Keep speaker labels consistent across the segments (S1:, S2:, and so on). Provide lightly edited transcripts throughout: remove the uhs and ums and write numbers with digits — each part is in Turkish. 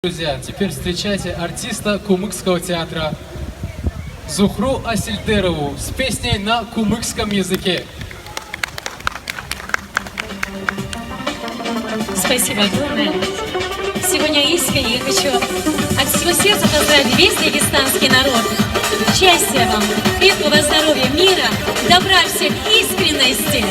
S1: Друзья, теперь встречайте артиста Кумыкского театра Зухру Асильдерову с песней на кумыкском языке.
S2: Спасибо огромное. Сегодня искренне хочу от всего сердца поздравить весь дагестанский народ. Счастья вам, крепкого здоровья, мира, добра всех, искренности.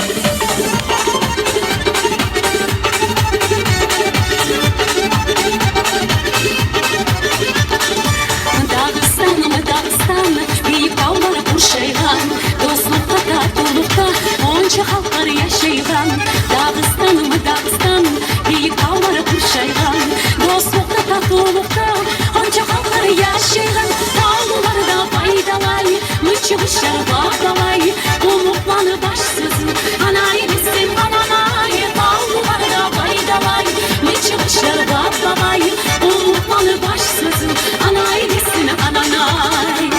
S3: Onca halklar yaşaygan Dağıstanım, Dağıstanım Büyük dağları kuşaygan Dostlukta, tatlılıkta Onca halklar yaşaygan Dağlılarda faydalay Mıçıvışlar bağdalay Umutlanı başsızın Anay bizim ananay Dağlılarda faydalay Mıçıvışlar bağdalay Umutlanı başsızın Anay bizim ananay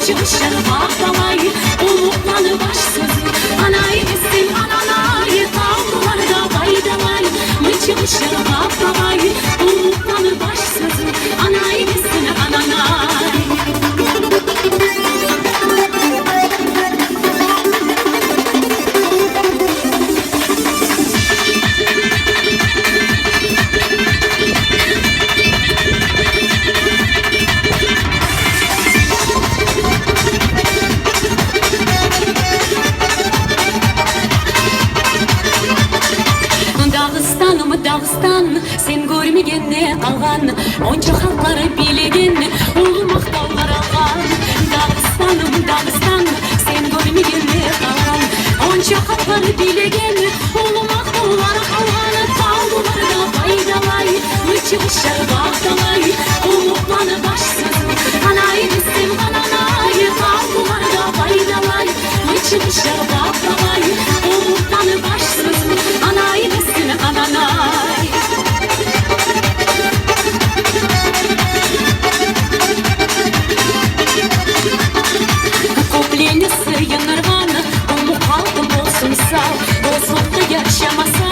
S3: Çıvışlar bağdalay, umutlanı başsızın Anay bizim ananay, dağlılarda faydalay Çıvışlar bağdalay, umutlanı başsızın Anay bizim ananay Dağıstan, sen görmegen ne kalgan Onca halkları bilegen, ulu maqtaular algan Dağıstanım, Dağıstan, sen görmegen ne kalgan Onca halkları bilegen, ulu maqtaular algan Dağlılarda faydalay, mıçıvışlar bağdalay Umutlanı başsızın, anay bizim ananay Dağlılarda faydalay, mıçıvışlar bağdalay Umutlanı başsızın, anay bizim ananay Dostlukta yaşamasa,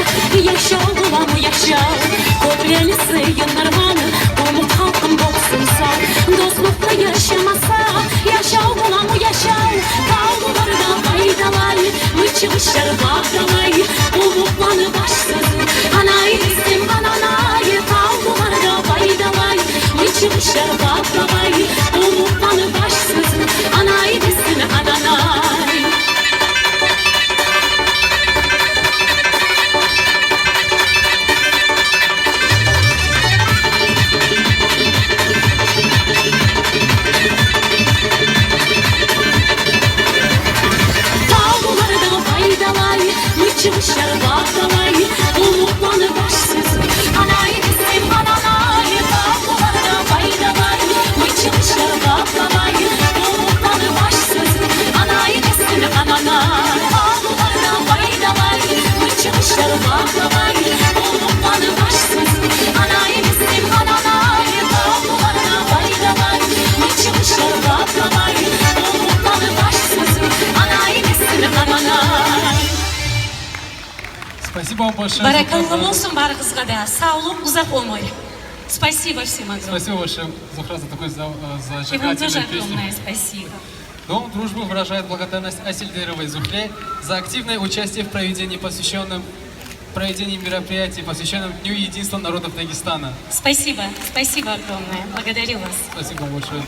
S3: yaşav bulamı yaşav Kobreli sıyınlar bana, umut halkım bolsun sağ Dostlukta yaşamasa, yaşav bulamı yaşav Dağlılarda faydalay, mıçıvışlar bağdalay Umutlanı başsızın, anay bizim ananay Dağlılarda faydalay, mıçıvışlar bağdalay Umutlanı başsızın, anay bizim ananay Çıvışlar bağdalay, umutlanı başsızın Anay bizim ananay, dağlılarda faydalay Çıvışlar bağdalay, umutlanı başsızın Anay bizim ananay, dağlılarda faydalay Çıvışlar bağdalay, umutlanı başsızın Anay bizim ananay, dağlılarda faydalay Çıvışlar bağdalay, umutlanı başsızın Anay bizim ananay
S1: Спасибо вам большое.
S2: Баракаллах olsun барыңызға да. Саулық, ұзақ болмай. Спасибо всем огромное.
S1: Спасибо большое, Зухра, за такой
S2: И вам тоже
S1: зажигательную песню.
S2: огромное спасибо.
S1: Дом дружбы выражает благодарность Асильдеровой Зухре за активное участие в проведении мероприятий, посвященном Дню единства народов Дагестана.
S2: Спасибо огромное. Благодарю вас.
S1: Спасибо большое.